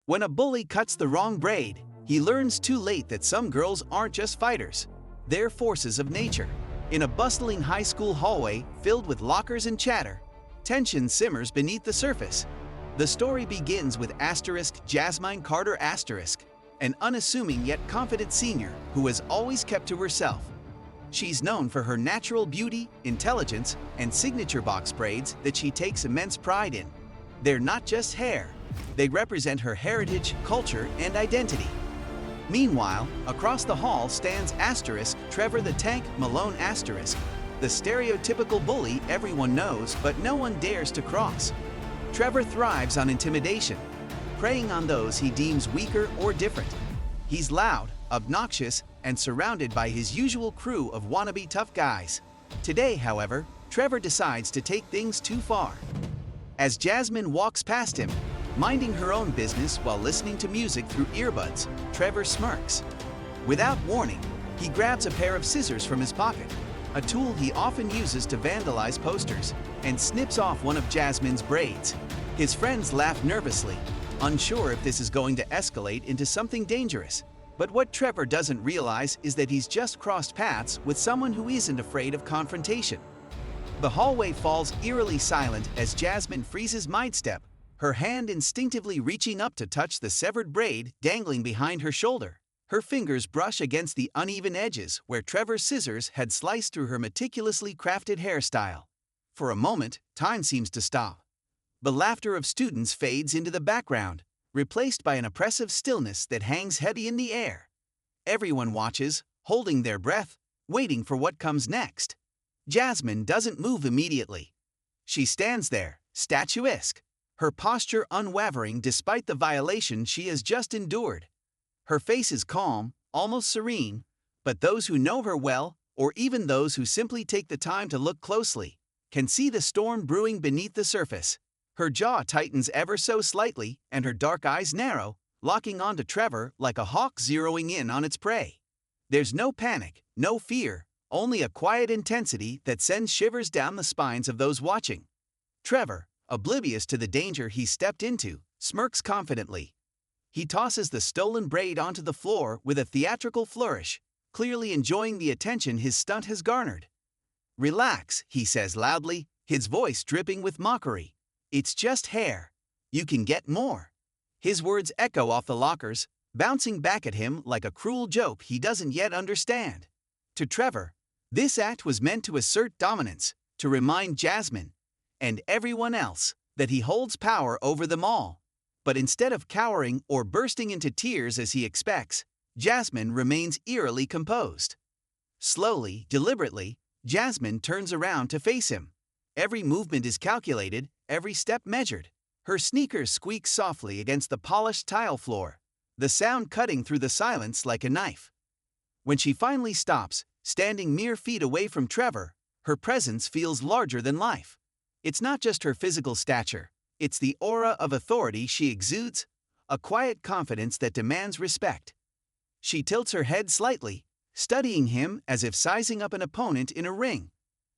When a bully cuts the wrong braid, he learns too late that some girls aren't just fighters. They're forces of nature. In a bustling high school hallway filled with lockers and chatter, tension simmers beneath the surface. The story begins with Jasmine Carter an unassuming yet confident senior who has always kept to herself. She's known for her natural beauty, intelligence, and signature box braids that she takes immense pride in. They're not just hair. They represent her heritage, culture, and identity. Meanwhile, across the hall stands Trevor the Tank Malone the stereotypical bully everyone knows but no one dares to cross. Trevor thrives on intimidation, preying on those he deems weaker or different. He's loud, obnoxious, and surrounded by his usual crew of wannabe tough guys. Today, however, Trevor decides to take things too far. As Jasmine walks past him, minding her own business while listening to music through earbuds, Trevor smirks. Without warning, he grabs a pair of scissors from his pocket, a tool he often uses to vandalize posters, and snips off one of Jasmine's braids. His friends laugh nervously, unsure if this is going to escalate into something dangerous. But what Trevor doesn't realize is that he's just crossed paths with someone who isn't afraid of confrontation. The hallway falls eerily silent as Jasmine freezes mid-step, her hand instinctively reaching up to touch the severed braid dangling behind her shoulder. Her fingers brush against the uneven edges where Trevor's scissors had sliced through her meticulously crafted hairstyle. For a moment, time seems to stop. The laughter of students fades into the background, replaced by an oppressive stillness that hangs heavy in the air. Everyone watches, holding their breath, waiting for what comes next. Jasmine doesn't move immediately. She stands there, statuesque, her posture unwavering despite the violation she has just endured. Her face is calm, almost serene, but those who know her well, or even those who simply take the time to look closely, can see the storm brewing beneath the surface. Her jaw tightens ever so slightly, and her dark eyes narrow, locking onto Trevor like a hawk zeroing in on its prey. There's no panic, no fear, only a quiet intensity that sends shivers down the spines of those watching. Trevor, oblivious to the danger he stepped into, smirks confidently. He tosses the stolen braid onto the floor with a theatrical flourish, clearly enjoying the attention his stunt has garnered. "Relax," he says loudly, his voice dripping with mockery. "It's just hair. You can get more." His words echo off the lockers, bouncing back at him like a cruel joke he doesn't yet understand. To Trevor, this act was meant to assert dominance, to remind Jasmine, and everyone else, that he holds power over them all. But instead of cowering or bursting into tears as he expects, Jasmine remains eerily composed. Slowly, deliberately, Jasmine turns around to face him. Every movement is calculated, every step measured. Her sneakers squeak softly against the polished tile floor, the sound cutting through the silence like a knife. When she finally stops, standing mere feet away from Trevor, her presence feels larger than life. It's not just her physical stature, it's the aura of authority she exudes, a quiet confidence that demands respect. She tilts her head slightly, studying him as if sizing up an opponent in a ring.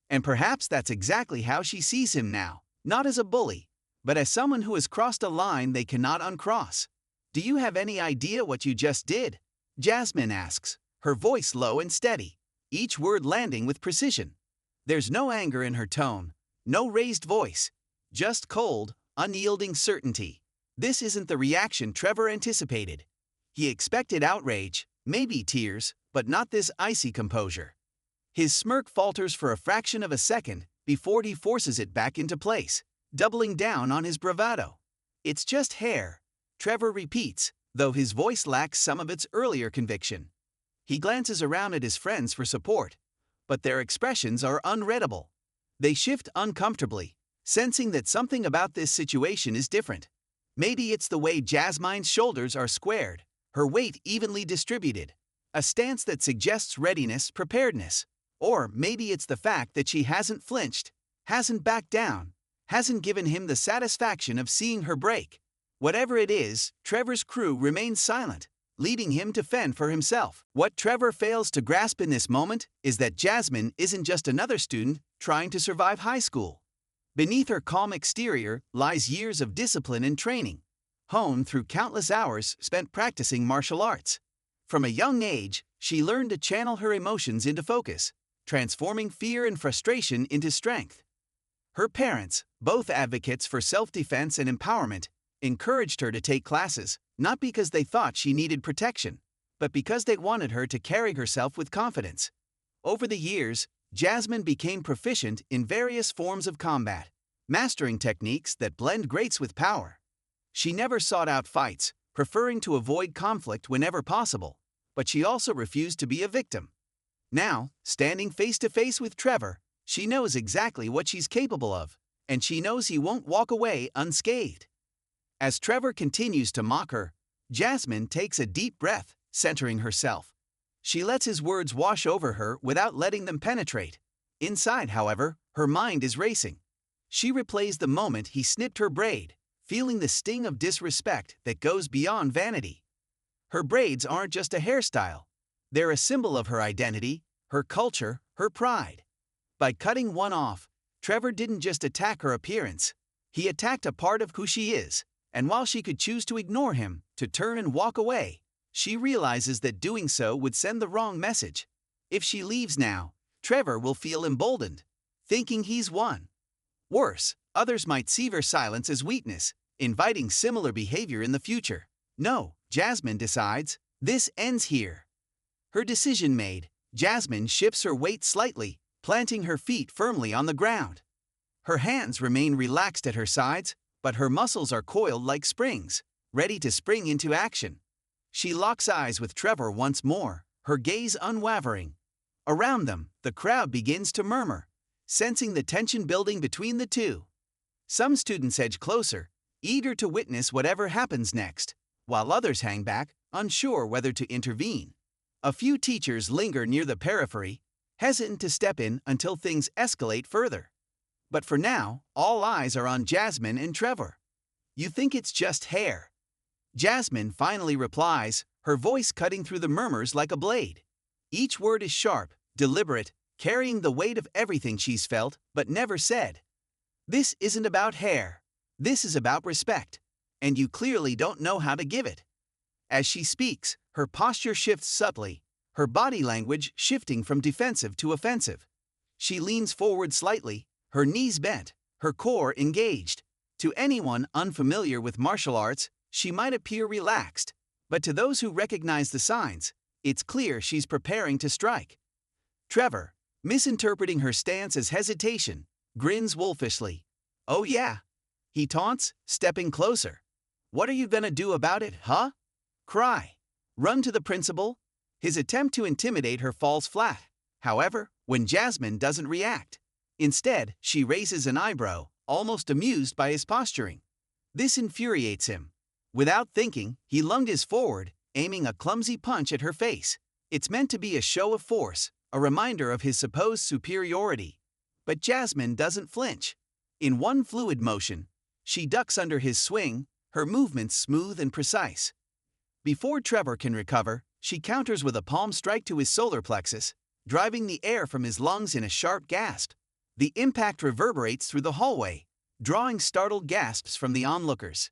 And perhaps that's exactly how she sees him now, not as a bully, but as someone who has crossed a line they cannot uncross. "Do you have any idea what you just did?" Jasmine asks, her voice low and steady, each word landing with precision. There's no anger in her tone, no raised voice, just cold, unyielding certainty. This isn't the reaction Trevor anticipated. He expected outrage, maybe tears, but not this icy composure. His smirk falters for a fraction of a second before he forces it back into place, doubling down on his bravado. "It's just hair," Trevor repeats, though his voice lacks some of its earlier conviction. He glances around at his friends for support, but their expressions are unreadable. They shift uncomfortably, sensing that something about this situation is different. Maybe it's the way Jasmine's shoulders are squared, her weight evenly distributed, a stance that suggests readiness, preparedness. Or maybe it's the fact that she hasn't flinched, hasn't backed down, hasn't given him the satisfaction of seeing her break. Whatever it is, Trevor's crew remains silent, leaving him to fend for himself. What Trevor fails to grasp in this moment is that Jasmine isn't just another student trying to survive high school. Beneath her calm exterior lies years of discipline and training. honed through countless hours spent practicing martial arts. From a young age, she learned to channel her emotions into focus, transforming fear and frustration into strength. Her parents, both advocates for self-defense and empowerment, encouraged her to take classes, not because they thought she needed protection, but because they wanted her to carry herself with confidence. Over the years, Jasmine became proficient in various forms of combat, mastering techniques that blend grace with power. She never sought out fights, preferring to avoid conflict whenever possible, but she also refused to be a victim. Now, standing face to face with Trevor, she knows exactly what she's capable of, and she knows he won't walk away unscathed. As Trevor continues to mock her, Jasmine takes a deep breath, centering herself. She lets his words wash over her without letting them penetrate. Inside, however, her mind is racing. She replays the moment he snipped her braid, feeling the sting of disrespect that goes beyond vanity. Her braids aren't just a hairstyle. They're a symbol of her identity, her culture, her pride. By cutting one off, Trevor didn't just attack her appearance. He attacked a part of who she is, and while she could choose to ignore him, to turn and walk away, she realizes that doing so would send the wrong message. If she leaves now, Trevor will feel emboldened, thinking he's won. Worse, others might see her silence as weakness, inviting similar behavior in the future. No, Jasmine decides, this ends here. Her decision made, Jasmine shifts her weight slightly, planting her feet firmly on the ground. Her hands remain relaxed at her sides, but her muscles are coiled like springs, ready to spring into action. She locks eyes with Trevor once more, her gaze unwavering. Around them, the crowd begins to murmur, sensing the tension building between the two. Some students edge closer, eager to witness whatever happens next, while others hang back, unsure whether to intervene. A few teachers linger near the periphery, hesitant to step in until things escalate further. But for now, all eyes are on Jasmine and Trevor. You think it's just hair. Jasmine finally replies, her voice cutting through the murmurs like a blade. Each word is sharp, deliberate, carrying the weight of everything she's felt but never said. This isn't about hair. This is about respect. And you clearly don't know how to give it. As she speaks, her posture shifts subtly, her body language shifting from defensive to offensive. She leans forward slightly, her knees bent, her core engaged. To anyone unfamiliar with martial arts, she might appear relaxed, but to those who recognize the signs, it's clear she's preparing to strike. Trevor, misinterpreting her stance as hesitation, grins wolfishly. Oh yeah, he taunts, stepping closer. What are you gonna do about it, huh? Cry. Run to the principal? His attempt to intimidate her falls flat. However, when Jasmine doesn't react. Instead, she raises an eyebrow, almost amused by his posturing. This infuriates him. Without thinking, he lunges forward, aiming a clumsy punch at her face. It's meant to be a show of force, a reminder of his supposed superiority. But Jasmine doesn't flinch. In one fluid motion, she ducks under his swing, her movements smooth and precise. Before Trevor can recover, she counters with a palm strike to his solar plexus, driving the air from his lungs in a sharp gasp. The impact reverberates through the hallway, drawing startled gasps from the onlookers.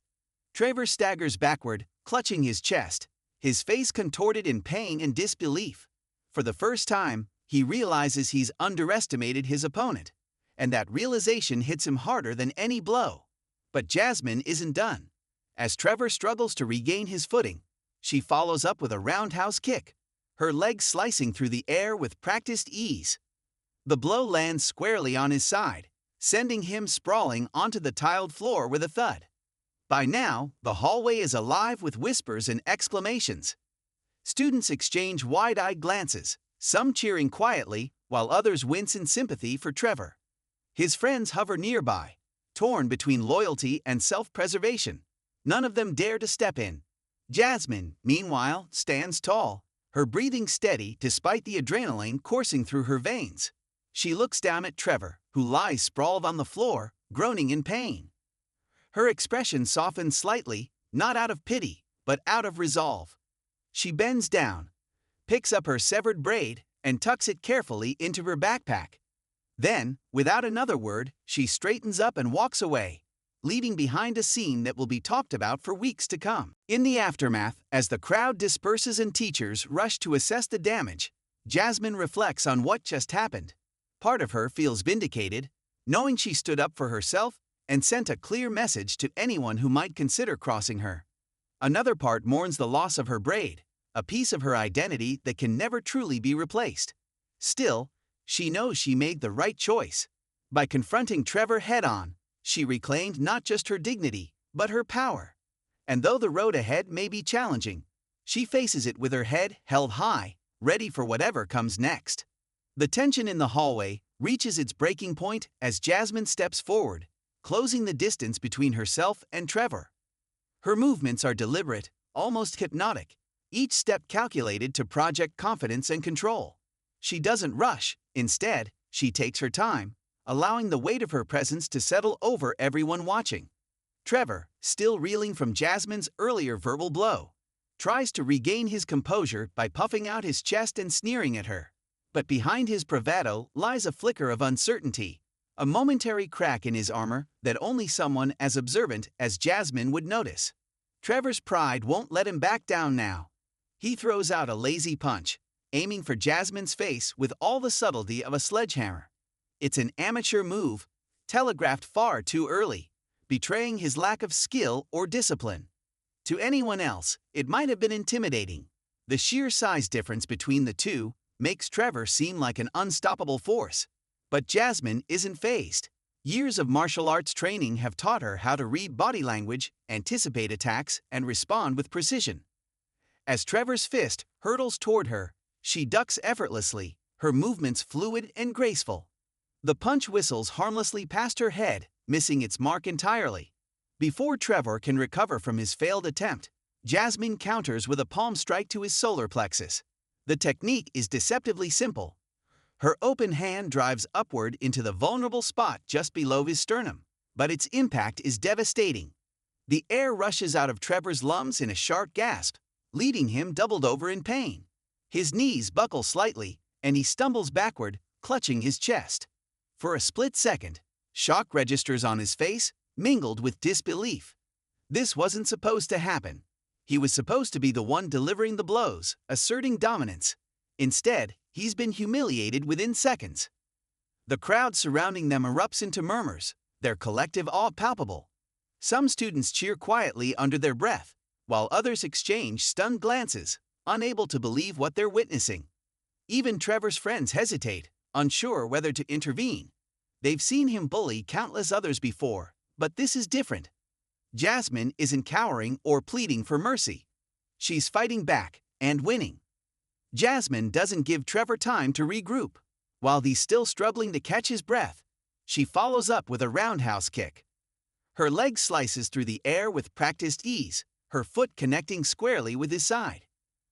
Trevor staggers backward, clutching his chest, his face contorted in pain and disbelief. For the first time, he realizes he's underestimated his opponent, and that realization hits him harder than any blow. But Jasmine isn't done. As Trevor struggles to regain his footing, she follows up with a roundhouse kick, her legs slicing through the air with practiced ease. The blow lands squarely on his side, sending him sprawling onto the tiled floor with a thud. By now, the hallway is alive with whispers and exclamations. Students exchange wide-eyed glances, some cheering quietly, while others wince in sympathy for Trevor. His friends hover nearby, torn between loyalty and self-preservation. None of them dare to step in. Jasmine, meanwhile, stands tall, her breathing steady despite the adrenaline coursing through her veins. She looks down at Trevor, who lies sprawled on the floor, groaning in pain. Her expression softens slightly, not out of pity, but out of resolve. She bends down, picks up her severed braid, and tucks it carefully into her backpack. Then, without another word, she straightens up and walks away, leaving behind a scene that will be talked about for weeks to come. In the aftermath, as the crowd disperses and teachers rush to assess the damage, Jasmine reflects on what just happened. Part of her feels vindicated, knowing she stood up for herself and sent a clear message to anyone who might consider crossing her. Another part mourns the loss of her braid, a piece of her identity that can never truly be replaced. Still, she knows she made the right choice. By confronting Trevor head-on, she reclaimed not just her dignity, but her power. And though the road ahead may be challenging, she faces it with her head held high, ready for whatever comes next. The tension in the hallway reaches its breaking point as Jasmine steps forward, closing the distance between herself and Trevor. Her movements are deliberate, almost hypnotic, each step calculated to project confidence and control. She doesn't rush, instead, she takes her time, allowing the weight of her presence to settle over everyone watching. Trevor, still reeling from Jasmine's earlier verbal blow, tries to regain his composure by puffing out his chest and sneering at her. But behind his bravado lies a flicker of uncertainty, a momentary crack in his armor that only someone as observant as Jasmine would notice. Trevor's pride won't let him back down now. He throws out a lazy punch, aiming for Jasmine's face with all the subtlety of a sledgehammer. It's an amateur move, telegraphed far too early, betraying his lack of skill or discipline. To anyone else, it might have been intimidating. The sheer size difference between the two makes Trevor seem like an unstoppable force. But Jasmine isn't fazed. Years of martial arts training have taught her how to read body language, anticipate attacks, and respond with precision. As Trevor's fist hurtles toward her, she ducks effortlessly, her movements fluid and graceful. The punch whistles harmlessly past her head, missing its mark entirely. Before Trevor can recover from his failed attempt, Jasmine counters with a palm strike to his solar plexus. The technique is deceptively simple. Her open hand drives upward into the vulnerable spot just below his sternum, but its impact is devastating. The air rushes out of Trevor's lungs in a sharp gasp, leaving him doubled over in pain. His knees buckle slightly, and he stumbles backward, clutching his chest. For a split second, shock registers on his face, mingled with disbelief. This wasn't supposed to happen. He was supposed to be the one delivering the blows, asserting dominance. Instead, he's been humiliated within seconds. The crowd surrounding them erupts into murmurs, their collective awe palpable. Some students cheer quietly under their breath, while others exchange stunned glances, unable to believe what they're witnessing. Even Trevor's friends hesitate, unsure whether to intervene. They've seen him bully countless others before, but this is different. Jasmine isn't cowering or pleading for mercy. She's fighting back and winning. Jasmine doesn't give Trevor time to regroup. While he's still struggling to catch his breath, she follows up with a roundhouse kick. Her leg slices through the air with practiced ease, her foot connecting squarely with his side.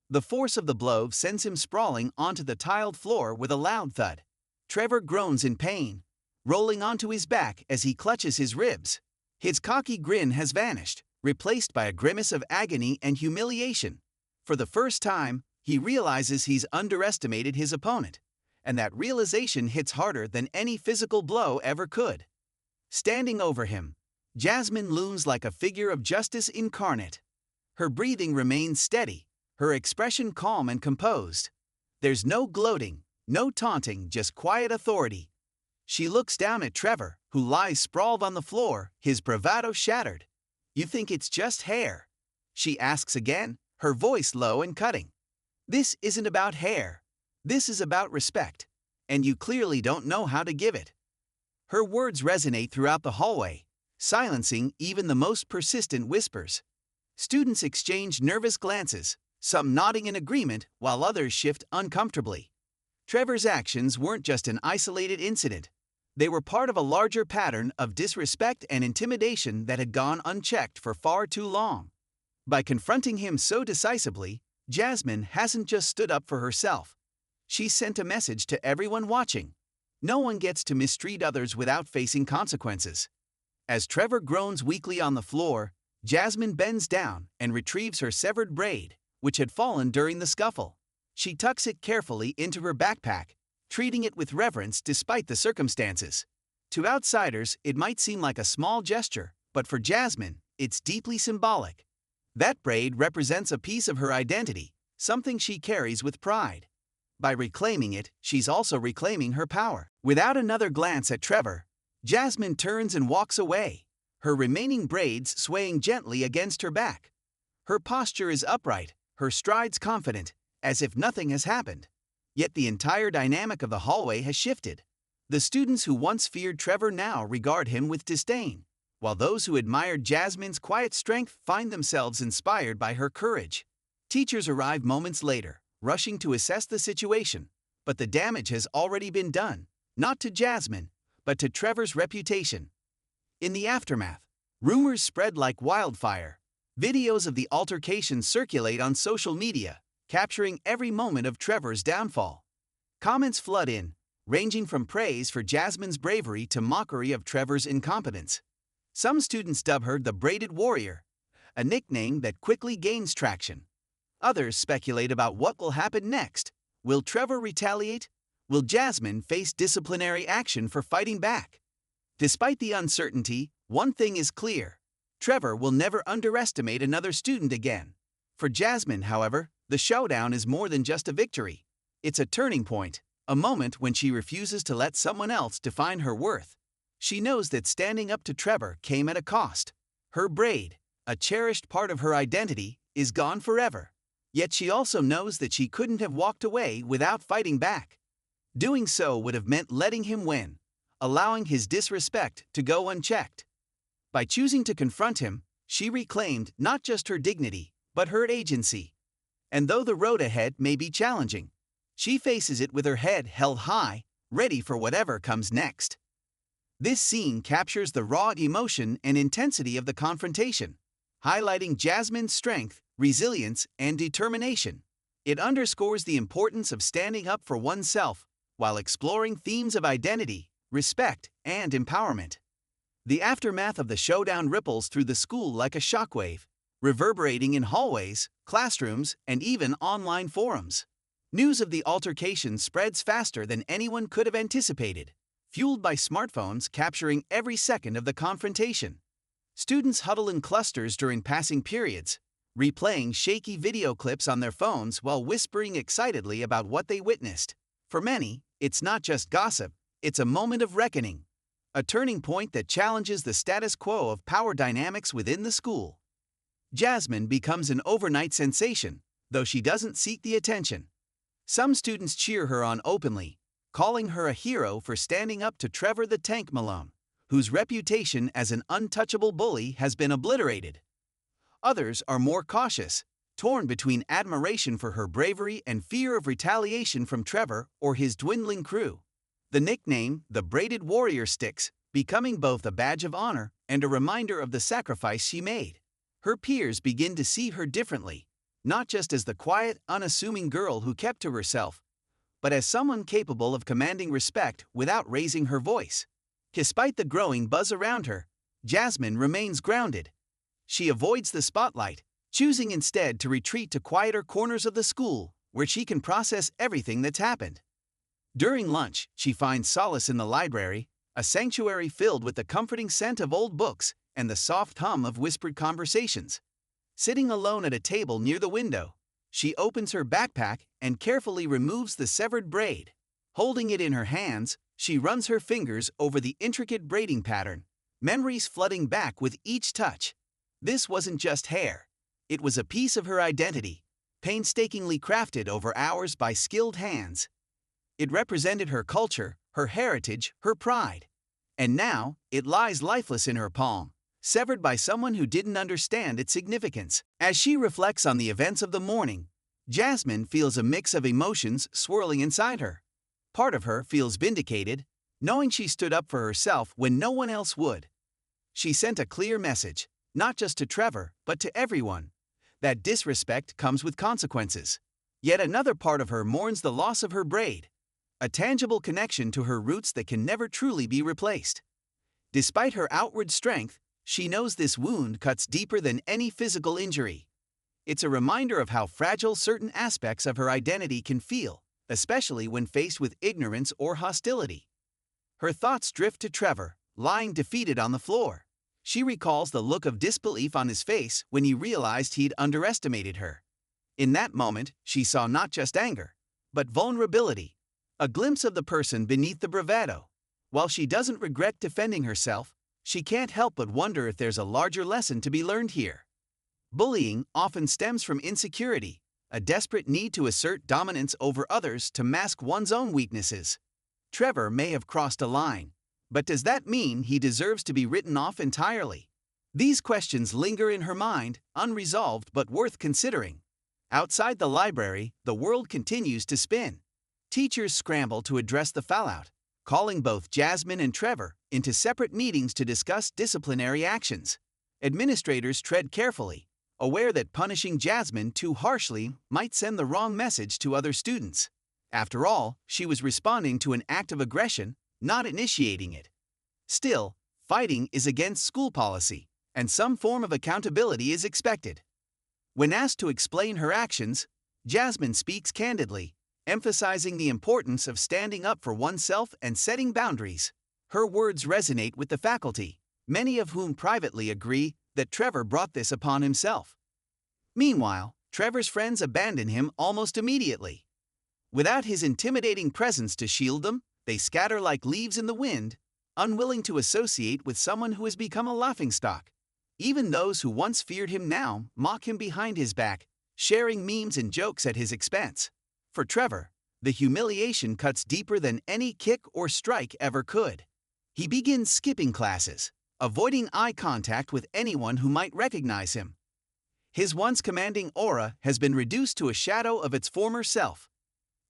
The force of the blow sends him sprawling onto the tiled floor with a loud thud. Trevor groans in pain, rolling onto his back as he clutches his ribs. His cocky grin has vanished, replaced by a grimace of agony and humiliation. For the first time, he realizes he's underestimated his opponent, and that realization hits harder than any physical blow ever could. Standing over him, Jasmine looms like a figure of justice incarnate. Her breathing remains steady, her expression calm and composed. There's no gloating, no taunting, just quiet authority. She looks down at Trevor, who lies sprawled on the floor, his bravado shattered. "You think it's just hair?" she asks again, her voice low and cutting. "This isn't about hair. This is about respect, and you clearly don't know how to give it." Her words resonate throughout the hallway, silencing even the most persistent whispers. Students exchange nervous glances, some nodding in agreement while others shift uncomfortably. Trevor's actions weren't just an isolated incident. They were part of a larger pattern of disrespect and intimidation that had gone unchecked for far too long. By confronting him so decisively, Jasmine hasn't just stood up for herself. She sent a message to everyone watching. No one gets to mistreat others without facing consequences. As Trevor groans weakly on the floor, Jasmine bends down and retrieves her severed braid, which had fallen during the scuffle. She tucks it carefully into her backpack, treating it with reverence despite the circumstances. To outsiders, it might seem like a small gesture, But for Jasmine, it's deeply symbolic. That braid represents a piece of her identity, something she carries with pride. By reclaiming it, she's also reclaiming her power. Without another glance at Trevor, Jasmine turns and walks away, her remaining braids swaying gently against her back. Her posture is upright, her strides confident, as if nothing has happened. Yet the entire dynamic of the hallway has shifted. The students who once feared Trevor now regard him with disdain, while those who admired Jasmine's quiet strength find themselves inspired by her courage. Teachers arrive moments later, rushing to assess the situation, but the damage has already been done, not to Jasmine, but to Trevor's reputation. In the aftermath, rumors spread like wildfire. Videos of the altercation circulate on social media, capturing every moment of Trevor's downfall. Comments flood in, ranging from praise for Jasmine's bravery to mockery of Trevor's incompetence. Some students dub her the Braided Warrior, a nickname that quickly gains traction. Others speculate about what will happen next. Will Trevor retaliate? Will Jasmine face disciplinary action for fighting back? Despite the uncertainty, one thing is clear. Trevor will never underestimate another student again. For Jasmine, however, the showdown is more than just a victory. It's a turning point, a moment when she refuses to let someone else define her worth. She knows that standing up to Trevor came at a cost. Her braid, a cherished part of her identity, is gone forever. Yet she also knows that she couldn't have walked away without fighting back. Doing so would have meant letting him win, allowing his disrespect to go unchecked. By choosing to confront him, she reclaimed not just her dignity, but her agency. And though the road ahead may be challenging, she faces it with her head held high, ready for whatever comes next. This scene captures the raw emotion and intensity of the confrontation, highlighting Jasmine's strength, resilience, and determination. It underscores the importance of standing up for oneself while exploring themes of identity, respect, and empowerment. The aftermath of the showdown ripples through the school like a shockwave, reverberating in hallways, classrooms, and even online forums. News of the altercation spreads faster than anyone could have anticipated, fueled by smartphones capturing every second of the confrontation. Students huddle in clusters during passing periods, replaying shaky video clips on their phones while whispering excitedly about what they witnessed. For many, it's not just gossip, it's a moment of reckoning, a turning point that challenges the status quo of power dynamics within the school. Jasmine becomes an overnight sensation, though she doesn't seek the attention. Some students cheer her on openly, calling her a hero for standing up to Trevor the Tank Malone, whose reputation as an untouchable bully has been obliterated. Others are more cautious, torn between admiration for her bravery and fear of retaliation from Trevor or his dwindling crew. The nickname, the Braided Warrior, sticks, becoming both a badge of honor and a reminder of the sacrifice she made. Her peers begin to see her differently, not just as the quiet, unassuming girl who kept to herself, but as someone capable of commanding respect without raising her voice. Despite the growing buzz around her, Jasmine remains grounded. She avoids the spotlight, choosing instead to retreat to quieter corners of the school, where she can process everything that's happened. During lunch, she finds solace in the library, a sanctuary filled with the comforting scent of old books and the soft hum of whispered conversations. Sitting alone at a table near the window, she opens her backpack and carefully removes the severed braid. Holding it in her hands, she runs her fingers over the intricate braiding pattern, memories flooding back with each touch. This wasn't just hair. It was a piece of her identity, painstakingly crafted over hours by skilled hands. It represented her culture, her heritage, her pride. And now, it lies lifeless in her palm, severed by someone who didn't understand its significance. As she reflects on the events of the morning, Jasmine feels a mix of emotions swirling inside her. Part of her feels vindicated, knowing she stood up for herself when no one else would. She sent a clear message, not just to Trevor, but to everyone, that disrespect comes with consequences. Yet another part of her mourns the loss of her braid, a tangible connection to her roots that can never truly be replaced. Despite her outward strength, she knows this wound cuts deeper than any physical injury. It's a reminder of how fragile certain aspects of her identity can feel, especially when faced with ignorance or hostility. Her thoughts drift to Trevor, lying defeated on the floor. She recalls the look of disbelief on his face when he realized he'd underestimated her. In that moment, she saw not just anger, but vulnerability, a glimpse of the person beneath the bravado. While she doesn't regret defending herself, she can't help but wonder if there's a larger lesson to be learned here. Bullying often stems from insecurity, a desperate need to assert dominance over others to mask one's own weaknesses. Trevor may have crossed a line, but does that mean he deserves to be written off entirely? These questions linger in her mind, unresolved but worth considering. Outside the library, the world continues to spin. Teachers scramble to address the fallout, calling both Jasmine and Trevor into separate meetings to discuss disciplinary actions. Administrators tread carefully, aware that punishing Jasmine too harshly might send the wrong message to other students. After all, she was responding to an act of aggression, not initiating it. Still, fighting is against school policy, and some form of accountability is expected. When asked to explain her actions, Jasmine speaks candidly, emphasizing the importance of standing up for oneself and setting boundaries. Her words resonate with the faculty, many of whom privately agree that Trevor brought this upon himself. Meanwhile, Trevor's friends abandon him almost immediately. Without his intimidating presence to shield them, they scatter like leaves in the wind, unwilling to associate with someone who has become a laughingstock. Even those who once feared him now mock him behind his back, sharing memes and jokes at his expense. For Trevor, the humiliation cuts deeper than any kick or strike ever could. He begins skipping classes, avoiding eye contact with anyone who might recognize him. His once commanding aura has been reduced to a shadow of its former self.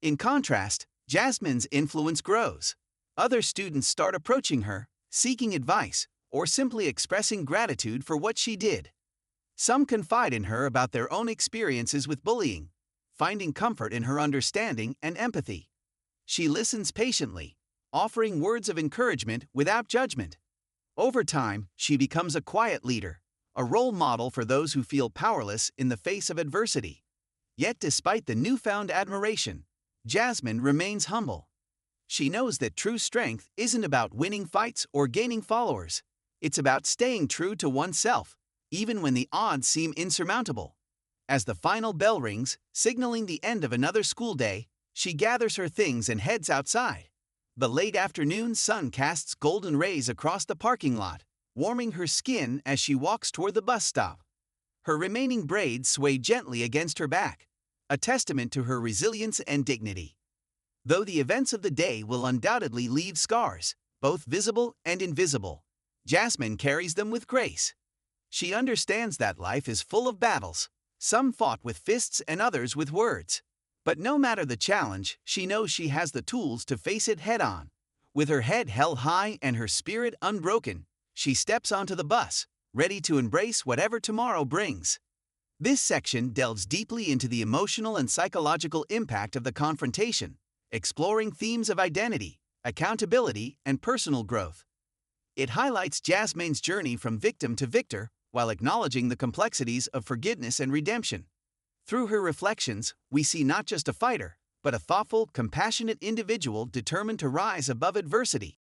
In contrast, Jasmine's influence grows. Other students start approaching her, seeking advice, or simply expressing gratitude for what she did. Some confide in her about their own experiences with bullying, finding comfort in her understanding and empathy. She listens patiently, offering words of encouragement without judgment. Over time, she becomes a quiet leader, a role model for those who feel powerless in the face of adversity. Yet despite the newfound admiration, Jasmine remains humble. She knows that true strength isn't about winning fights or gaining followers. It's about staying true to oneself, even when the odds seem insurmountable. As the final bell rings, signaling the end of another school day, she gathers her things and heads outside. The late afternoon sun casts golden rays across the parking lot, warming her skin as she walks toward the bus stop. Her remaining braids sway gently against her back, a testament to her resilience and dignity. Though the events of the day will undoubtedly leave scars, both visible and invisible, Jasmine carries them with grace. She understands that life is full of battles, some fought with fists and others with words. But no matter the challenge, she knows she has the tools to face it head-on. With her head held high and her spirit unbroken, she steps onto the bus, ready to embrace whatever tomorrow brings. This section delves deeply into the emotional and psychological impact of the confrontation, exploring themes of identity, accountability, and personal growth. It highlights Jasmine's journey from victim to victor while acknowledging the complexities of forgiveness and redemption. Through her reflections, we see not just a fighter, but a thoughtful, compassionate individual determined to rise above adversity.